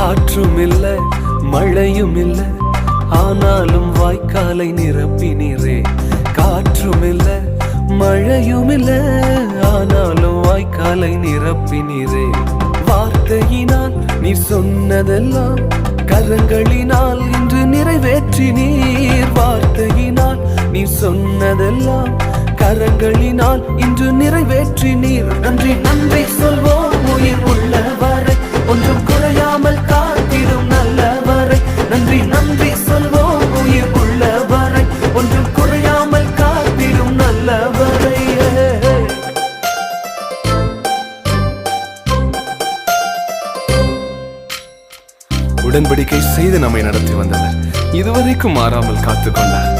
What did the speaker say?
காற்றும் இல்ல மழையும் இல்ல ஆனாலும் வாய்க்காலை நிரப்பினீரே. காற்றும் இல்ல மழையும் இல்ல ஆனாலும் வாய்க்காலை நிரப்பினீரே. வார்த்தையினால் நீ சொன்னதெல்லாம் கரங்களினால் இன்று நிறைவேற்றினீர். வார்த்தையினால் நீ சொன்னதெல்லாம் கரங்களினால் இன்று நிறைவேற்றினீர். நன்றி நன்றி சொல்வோம் உயிர் உள்ளவரை, ஒன்றும் குறையாமல் காத்திடும் நல்லவரை. நன்றி நன்றி சொல்வோம் உயிர் உள்ளவரை, ஒன்றும் குறையாமல் காத்திடும் நல்லவரை. உடன்படிக்கை செய்து நம்மை நடத்தி வந்தவர் இதுவரைக்கும் மாறாமல் காத்துக்கொண்டார்.